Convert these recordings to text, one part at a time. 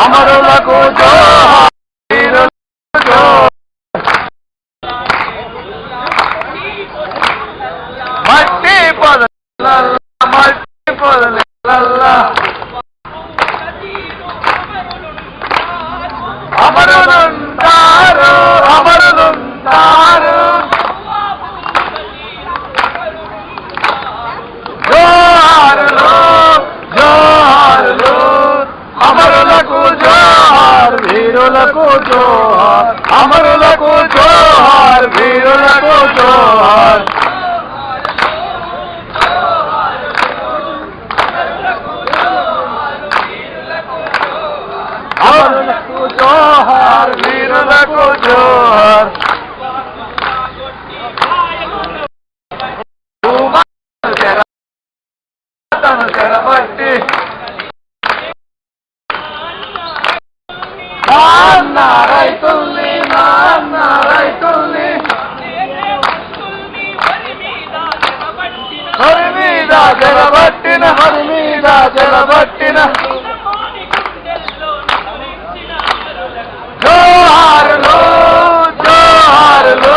అమరులకు జోహార్, వీరులకు జోహార్. మట్టి పొదలల్లా, మట్టి పొదలల్లా అమరులుంటారు, అమరులుంటారు. జోహారులు, జోహారులు, అమరులకు జోహార్, వీరులకు జోహార్, అమరులకు జోహార్, వీరులకు జోహార్. అమరులకు జోహార్, వీరులకు జోహార్. తెరబట్టి నాన్న రైతుల్ని, నాన్న రైతుల్ని హరి మీద జరబట్టిన, హరి మీద జరబట్టిన. జోహారులు, జోహారులు,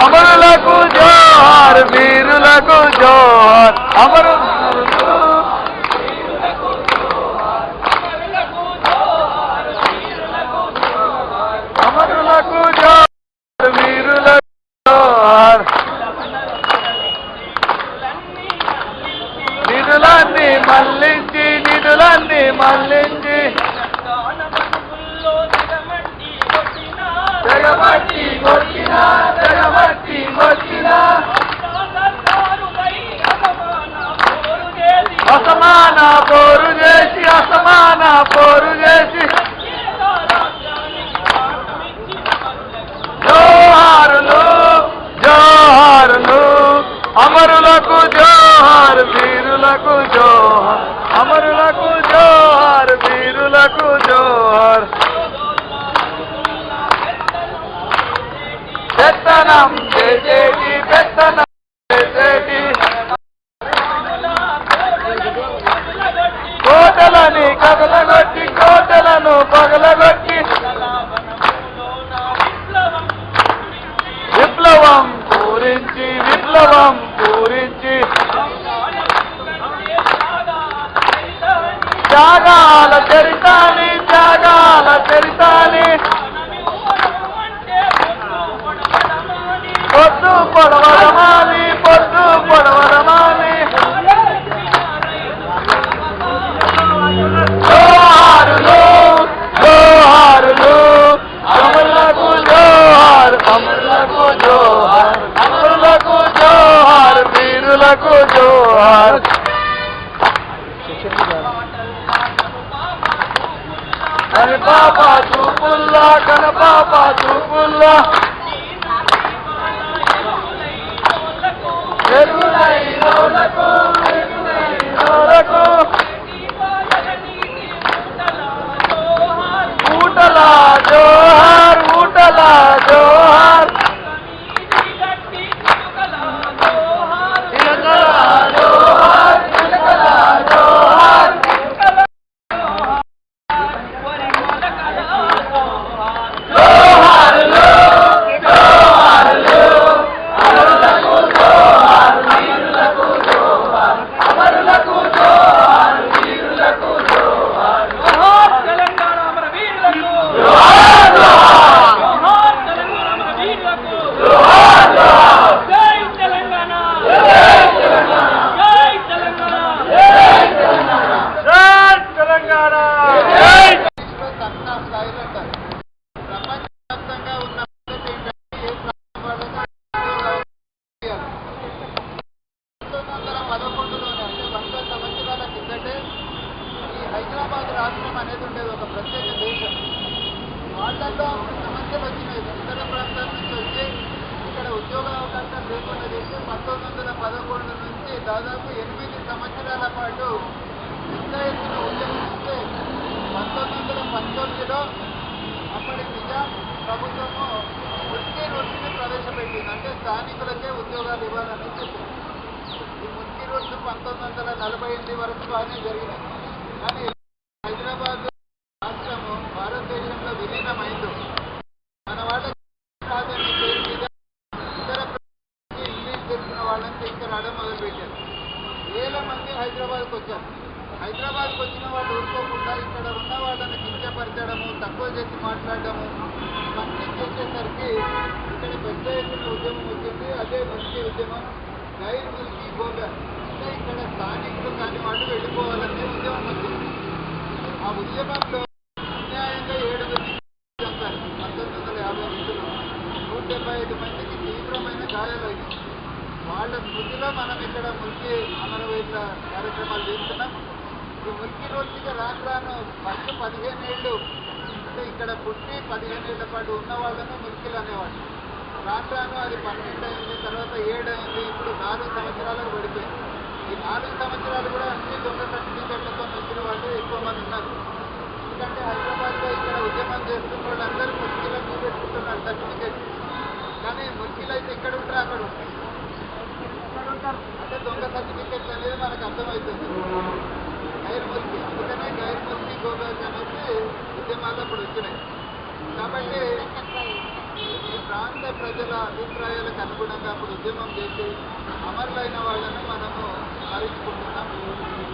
అమరులకు జోహార్, వీరులకు జోహార్. అమరులకు అమరులకు జోహార్, వీరులకు జోహార్. నిధులన్నీ మళ్లించి, నిధులన్నీ మళ్లించి తెగబట్టి కొట్టిన, తెగబట్టి కొట్టిన. అసమాన పోరు చేసి, అసమాన పోరు చేసి. జోహారులు, జోహారులు, అమరులకు జోహార్, వీరులకు జోహార్, అమరులకు జోహార్, వీరులకు జోహార్. పెత్తనం చేసేటి, పెత్తనం చేసేటి కోటలని కదలగొట్టి, కోటలను పగలగొట్టి విప్లవం పూరించి, విప్లవం పూరించి. త్యాగాల చరితాని, త్యాగాల చరితాని. పొద్దు పొడవరమాలి, పొద్దు పొడవరమాలి. జోహారులు, జోహారులు, అమరులకు జోహార్, అమరులకు జోహార్, అమరులకు జోహార్, వీరులకు జోహార్. కనపాప చూపుల్లా, కనపాప చూపుల్లా. ఎరునైనోలకు, ఎరునైనోలకు. ఊటల జోహార్, ఊటల జోహార్. చిలకల జోహార్, చిలకల జోహార్. జోహారులు, జోహారులు, అమరులకు జోహార్, వీరులకు జోహార్, అమరులకు జోహార్, వీరులకు జోహార్. జోహార్ తెలంగాణ అమర వీరులకు, జోహార్ జోహార్, జోహార్ తెలంగాణ అమర వీరులకు, జోహార్ జోహార్. జై తెలంగాణ, జై తెలంగాణ, జై తెలంగాణ, జై తెలంగాణ, జై తెలంగాణ, జై. ప్రపంచవ్యాప్తంగా ఉన్న హైదరాబాద్ రాష్ట్రం అనేది ఉండేది ఒక ప్రత్యేక దేశం. వాళ్ళల్లో సమస్యలు వచ్చినాయి. ఇతర ప్రాంతాల నుంచి వచ్చి ఇక్కడ ఉద్యోగ అవకాశాలు లేకుండా చేసి 1911 నుంచి దాదాపు 8 సంవత్సరాల పాటు పెద్ద ఎత్తున ఉద్యమిస్తే 1919లో అప్పటి నిజాం ప్రభుత్వము ముస్లిం రూట్స్ని ప్రవేశపెట్టింది. అంటే స్థానికులకే ఉద్యోగాలు ఇవ్వాలని చెప్పింది. ఈ ముస్లిం రూట్స్ 1948 వరకు బాగానే జరిగినాయి. కానీ హైదరాబాద్ రాష్ట్ర విలీనమైందో మన వాళ్ళ కాదని పేరు మీద ఇతర ఇంగ్లీష్ తెలిసిన వాళ్ళని తీసుకురావడం మొదలుపెట్టారు. వేల మంది హైదరాబాద్కి వచ్చారు. హైదరాబాద్కి వచ్చిన వాళ్ళు ఊరుకోకుండా ఇక్కడ ఉన్న వాళ్ళని కించపరచడము, తక్కువ చేసి మాట్లాడడము ఇవన్నీ చేసేసరికి ఇక్కడ పెద్ద ఎత్తున ఉద్యమం వచ్చింది. అదే ముఖ్య ఉద్యమం గైర్ ముల్కీ గోగా, అంటే ఇక్కడ స్థానికులు కాని వాళ్ళు వెళ్ళిపోవాలనే ఉద్యమం వచ్చింది. ఆ ఉద్యమంలో అన్యాయంగా 7 చంపారు. 1952లో 175 మందికి తీవ్రమైన గాయాలైంది. వాళ్ళ స్మృతిలో మనం ఇక్కడ ముల్కీ అమరవీరుల కార్యక్రమాలు చేస్తున్నాం. ఈ ముల్కీ రోజుగా రాను ఫస్ట్ 15 ఏళ్ళు అంటే ఇక్కడ పుట్టి 15 ఏళ్ల పాటు ఉన్న వాళ్ళను ముల్కీలు అనేవాళ్ళు. రాను అది 12 అయింది, తర్వాత 7 అయింది, ఇప్పుడు 4 సంవత్సరాలకు పడిపోయింది. ఈ 4 సంవత్సరాలు కూడా అన్ని దొంగ సర్టిఫికెట్లతో వచ్చిన వాళ్ళు ఎక్కువ మంది ఉన్నారు. ఎందుకంటే హైదరాబాద్లో ఇక్కడ ఉద్యమం చేస్తున్న వాళ్ళందరూ ముల్కీలకు చూపెట్టుకుంటున్నారు సర్టిఫికెట్. కానీ ముల్కీలు అయితే ఇక్కడ ఉంటారు, అక్కడ ఉంటారు. అంటే దొంగ సర్టిఫికెట్లు అనేది మనకు అర్థమవుతుంది. గైర్ ముల్కీ, అందుకనే గైర్ ముల్కీ గోగాస్ అనేసి ఉద్యమాలు అప్పుడు వచ్చినాయి. కాబట్టి ఈ ప్రాంత ప్రజల అభిప్రాయాలకు అనుగుణంగా అప్పుడు ఉద్యమం చేసి అమరులైన వాళ్ళను మనము స్మరించుకుంటున్నాం.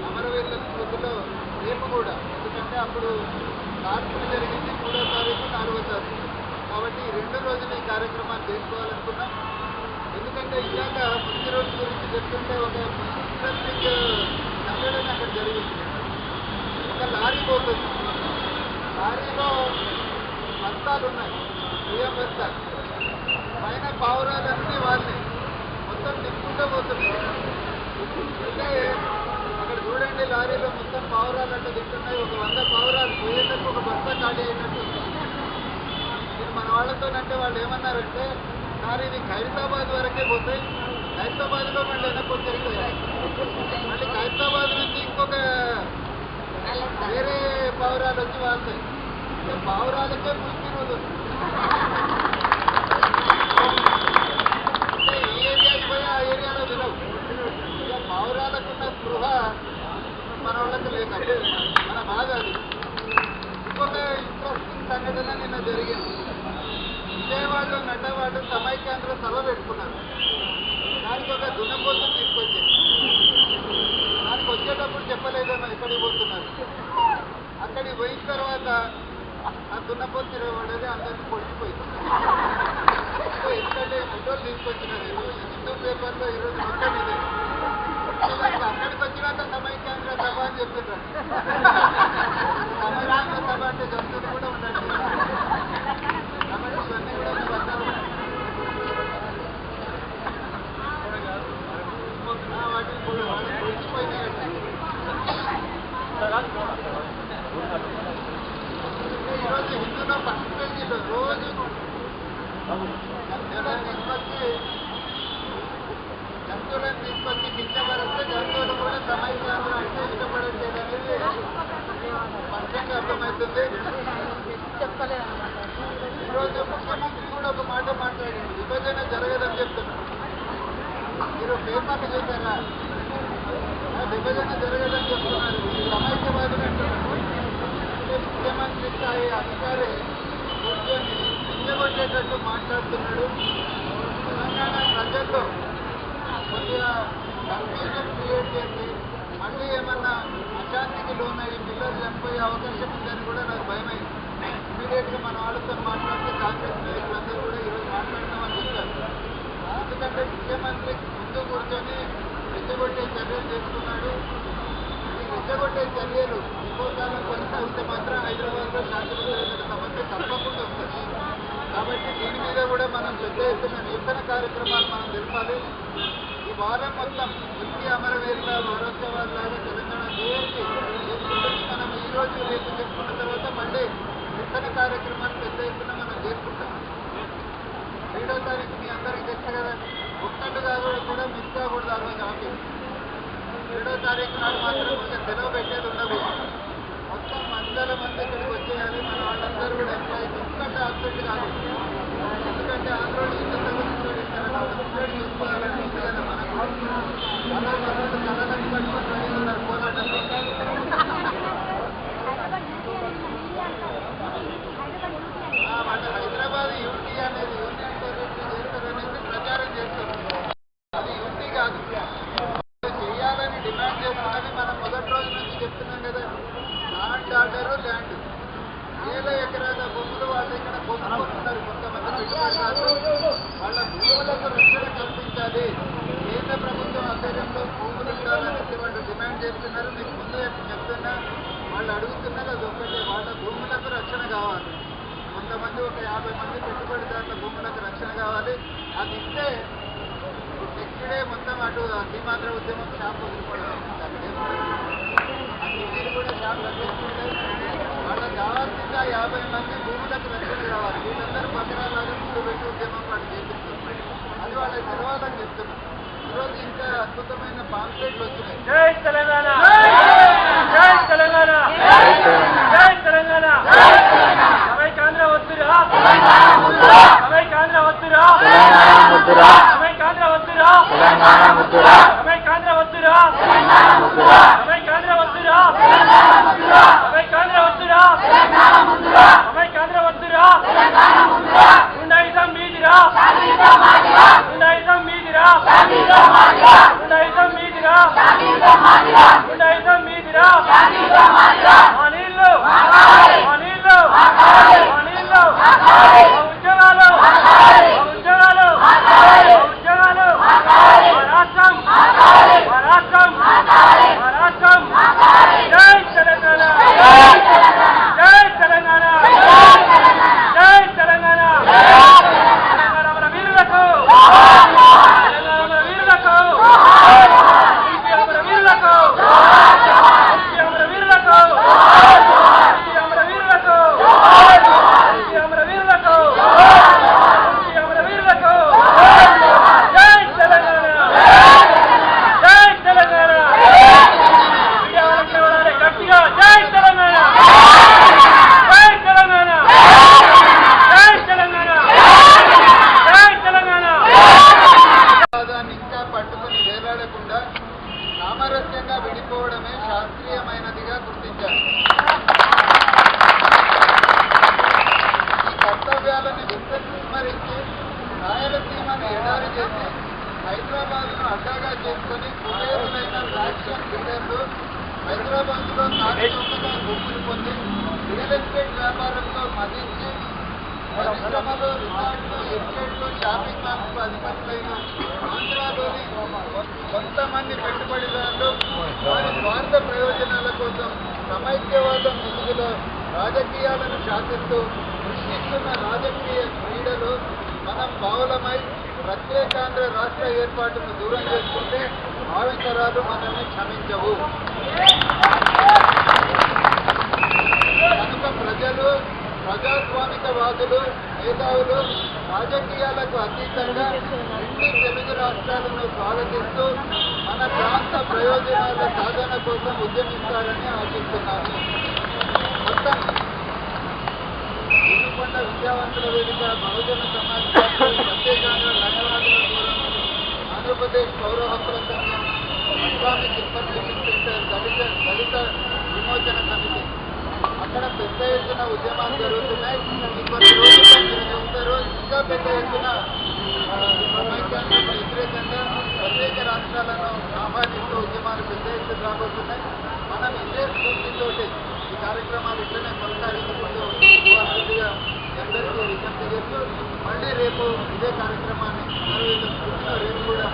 అమరవీరుల స్మృతిలో రేపు కూడా, ఎందుకంటే అప్పుడు కార్పులు జరిగింది 3వ తారీఖు 4వ తారీఖు, కాబట్టి ఈ 2 రోజులు ఈ కార్యక్రమాన్ని చేసుకోవాలనుకున్నాం. ఎందుకంటే ఇలాగ ముందు రోజు గురించి చెప్తుంటే ఒక ఇంట్రెస్టింగ్ సంఘటన అక్కడ జరిగింది. ఒక లారీ పోతుంది, లారీలో బస్తాలు ఉన్నాయి, బియ్యం బస్తాలు, పైన పావురాలన్నీ వాళ్ళని మొత్తం తిప్పుకుంటూ పోతున్నాయి. అంటే అక్కడ చూడండి, లారీలో మొత్తం పావురాలు అట్లా తింటున్నాయి. ఒక 100 పావురాలు పోయేటట్టు ఒక బస్తా ఖాళీ అయినట్టు. మీరు మన వాళ్ళతోనంటే వాళ్ళు ఏమన్నారంటే, సార్ ఇది ఖైరతాబాద్ వరకే పోతాయి, ఖైరతాబాద్లో మళ్ళీ వెనక్కి వచ్చేస్తాయి, మళ్ళీ ఖైరతాబాద్ నుంచి ఇంకొక వేరే పావురాలు వచ్చి వాళ్తాయి. పావురాలకే ముల్కీ రోజు అంటే ఈ ఏరియాకి పోయి ఆ ఏరియాలో వినవు. ఇక పావురాలకున్న స్పృహ మన వాళ్ళకి లేక మన బాధ అది. ఇంకొక ఇంట్రెస్టింగ్ సంఘటన నిన్న జరిగింది. విజయవాడలో నటవాళ్ళు సమైక్యాంధ్ర సభ పెట్టుకున్నారు. దానికి ఒక దున్నపోతుని తీసుకొచ్చింది. దానికి వచ్చేటప్పుడు చెప్పలేదేమో ఎక్కడికి పోతున్నారు. అక్కడికి పోయిన తర్వాత ఆ దున్నపోతు తిరగబడేది అందరినీ పొడిచిపోయింది. ఎందుకంటే ఫోటోలు తీసుకొచ్చినారు. హిందూ పేపర్లో ఈరోజు మొత్తం ఇదే. అక్కడికి వచ్చినాక సమైక్యాంధ్ర సభ అని చెప్తున్నారు. సమైక్యాంధ్ర సభ అంటే జంతువులు కూడా ఉండండి. కాబట్టి ఇవన్నీ కూడా మీరు అందరూ వాటిని పొడిచిపోయినాయండి. ఈరోజు హిందూలో ఫస్ట్ పేజీలో రోజు జంతువులను తీసుకొచ్చి కించపరిస్తే జంతువులు కూడా సమైక్యాంధ్ర అంటే ఇష్టపడట్లేదు అనేది స్పష్టంగా అర్థమవుతుంది. ఈరోజు ముఖ్యమంత్రి కూడా ఒక మాట మాట్లాడింది, విభజన జరగదని చెప్తున్నారు. మీరు పేపర్లు చూసారా? విభజన జరగదని చెప్తున్నారు, సమైక్యవాదులు అంటున్నారు. ముఖ్యమంత్రి స్థాయి అధికారి కూర్చొని కించగొట్టేటట్టు మాట్లాడుతున్నాడు. తెలంగాణ ప్రజల్లో కొద్దిగా కన్ఫ్యూజన్ క్రియేట్ చేసి మళ్ళీ ఏమన్నా అశాంతికి లోనయ్యి పిల్లలు చనిపోయే అవకాశం ఉందని కూడా నాకు భయమైంది. ఇమీడియట్గా మన వాళ్ళతో మాట్లాడితే కాంగ్రెస్ నాయకులందరూ కూడా ఈరోజు మాట్లాడతామని చెప్పారు. ఎందుకంటే ముఖ్యమంత్రి ముందు కూర్చొని రెచ్చగొట్టే చర్యలు చేసుకున్నాడు. ఈ రెచ్చగొట్టే చర్యలు ఇంకోసారి కొనసాగితే మాత్రం హైదరాబాద్లో శాంతియుత సమస్య తప్పకుండా వస్తుంది. కాబట్టి దీని మీద కూడా మనం పెద్ద ఎత్తున నిరసన కార్యక్రమాలు మనం జరపాలి. ఈ వారం మొత్తం ముల్కీ అమరవీరుల వారోత్సవాల్లాగా తెలంగాణ జయంతి చేసుకుంటుంది. మనం ఈరోజు రేపు చెప్పుకున్న తర్వాత మళ్ళీ నిరసన కార్యక్రమాలు పెద్ద ఎత్తున మనం చేసుకుంటాం. 7వ తారీఖు మీ అందరికీ తెలుసు కదా, ఒక్కటిగా కూడా మిస్ కాకూడదు. ఆ రోజు ఆఫీస్ 7వ తారీఖు నాడు మాత్రం ఇంకా సెలవు పెట్టేది ఉండకూడదు. మొత్తం 100 మంది ఇక్కడికి వచ్చేయాలి. మన వాళ్ళందరూ కూడా ఎంప్లాయీస్ ఒక్కటే అబ్సెంట్ కాదు. ఎందుకంటే ఆంధ్రోళ్ళు చూసుకోవాలని ఉంది కదా మనకు. అలా కళలకు పట్టుకొని రెడీ ఉన్నారు పోరాటం. మంది ఒక 50 మంది పెట్టుబడిదారుల భూములకు రక్షణ కావాలి. అది ఇస్తే నెక్స్ట్ డే మొత్తం అటు సీమాంధ్ర ఉద్యమం షాప్ వదిలిపోవడం. మీరు కూడా షాప్ లభిస్తుంటాయి. వాళ్ళకి కావాల్సింది 50 మంది భూములకు రక్షణ కావాలి. వీళ్ళందరూ పక్కరాలాగా ముందు పెట్టి ఉద్యమం వాళ్ళు చేపిస్తున్నారు. అది వాళ్ళకి తెలవాలని చెప్తున్నాం. ఈరోజు ఇంకా అద్భుతమైన పాంప్లెట్లు వచ్చినాయి. జై తెలంగాణ, జై తెలంగాణ, జై తెలంగాణ. సమైకాంధ్ర వద్దురా, సమైకాంధ్ర వద్దురా, సమైకాంధ్ర వద్దురా, సమైకాంధ్ర వద్దురా, సమైకాంధ్ర వద్దురా, సమైకాంధ్ర వద్దురా, సమైకాంధ్ర వద్దురా. గుండాయిజం మీదిరా, గుండాయిజం మీదిరా, గుండాయిజం మీదిరా, గుండాయిజం మీదిరా. మా నీళ్ళు, మా నీళ్ళు, మా నీళ్ళు, మా ఉద్యోగాలు, మా ఉద్యోగాలు, మా ఉద్యోగాలు, మా రాష్ట్రం, మా రాష్ట్రం, మా రాష్ట్రం. జై తెలంగాణ, జై తెలంగాణ, జై తెలంగాణ. తెలంగాణ మన వీరులకు, తెలంగాణ మన వీరులకు, మన వీరులకు, మన వీరులకు, మన వీరులకు, మన వీరులకు, మన వీరులకు. జై తెలంగాణ, జై తెలంగాణ. గట్టిగా జై తెలంగాణ, జై తెలంగాణ, జై తెలంగాణ, జై తెలంగాణ. దాన్ని ఇంకా పట్టుకుని వేలాడకుండా సామరస్యంగా విడిపోవడమే శాస్త్రీయమైనదిగా గుర్తించారు. ఈ కర్తవ్యాలను విస్మరించి రాయలసీమను ఎడారి చేసి హైదరాబాద్ను అడ్డాగా చేసుకుని కుబేరులైన ఫ్యాక్షన్ లీడర్లు హైదరాబాద్లో తారీఖుగా గుర్తులు పొంది రియల్ ఎస్టేట్ వ్యాపారంలో మదించి పరిశ్రమలు, రిసార్ట్లు, ఎస్టేట్లు, షాపింగ్ మాల్స్కు అధిపతులైన ఆంధ్రాలోని కొంతమంది పెట్టుబడిదారులు వారి స్వార్థ ప్రయోజనాల కోసం సమైక్యవాదం ముసుగులో రాజకీయాలను శాసిస్తూ సృష్టిస్తున్న రాజకీయ క్రీడలు మనం బావులమై ప్రత్యేకాంధ్ర రాష్ట్ర ఏర్పాటును దూరం చేసుకుంటే భావితరాలు మనల్ని క్షమించవు. కనుక ప్రజలు, ప్రజాస్వామికవాదులు, మేధావులు రాజకీయాలకు అతీతంగా 2 తెలుగు రాష్ట్రాలను స్వాగతిస్తూ మన ప్రాంత ప్రయోజనాల సాధన కోసం ఉద్యమిస్తారని ఆశిస్తున్నాను. మొత్తం వినుకొండ విద్యావంతుల వేదిక, బహుజన సమాజ్ పార్టీ, ప్రత్యేకాంధ్ర న్యాయవాదుల ఫోరం, ఆంధ్రప్రదేశ్ పౌర హక్కుల సంఘం, ఇస్లామిక్ ఇన్ఫర్మేషన్ సెంటర్, దళిత విమోచన సమితి అక్కడ పెద్ద ఎత్తున ఉద్యమాలు జరుగుతున్నాయి. కొన్ని రోజుల్లో మీరు చూస్తారు ఇంకా పెద్ద ఎత్తున సమైక్యానికి వ్యతిరేకంగా ప్రత్యేక రాష్ట్రాలను ఆహ్వానిస్తూ ఉద్యమాలు పెద్ద ఎత్తున రాబోతున్నాయి. మనం ఇదే స్ఫూర్తితోటి ఈ కార్యక్రమాలు ఇట్లనే కొనసాగించుకుంటూ పూర్తిగా అందరికీ విజ్ఞప్తి చేస్తూ మళ్ళీ రేపు ఇదే కార్యక్రమాన్ని రేపు కూడా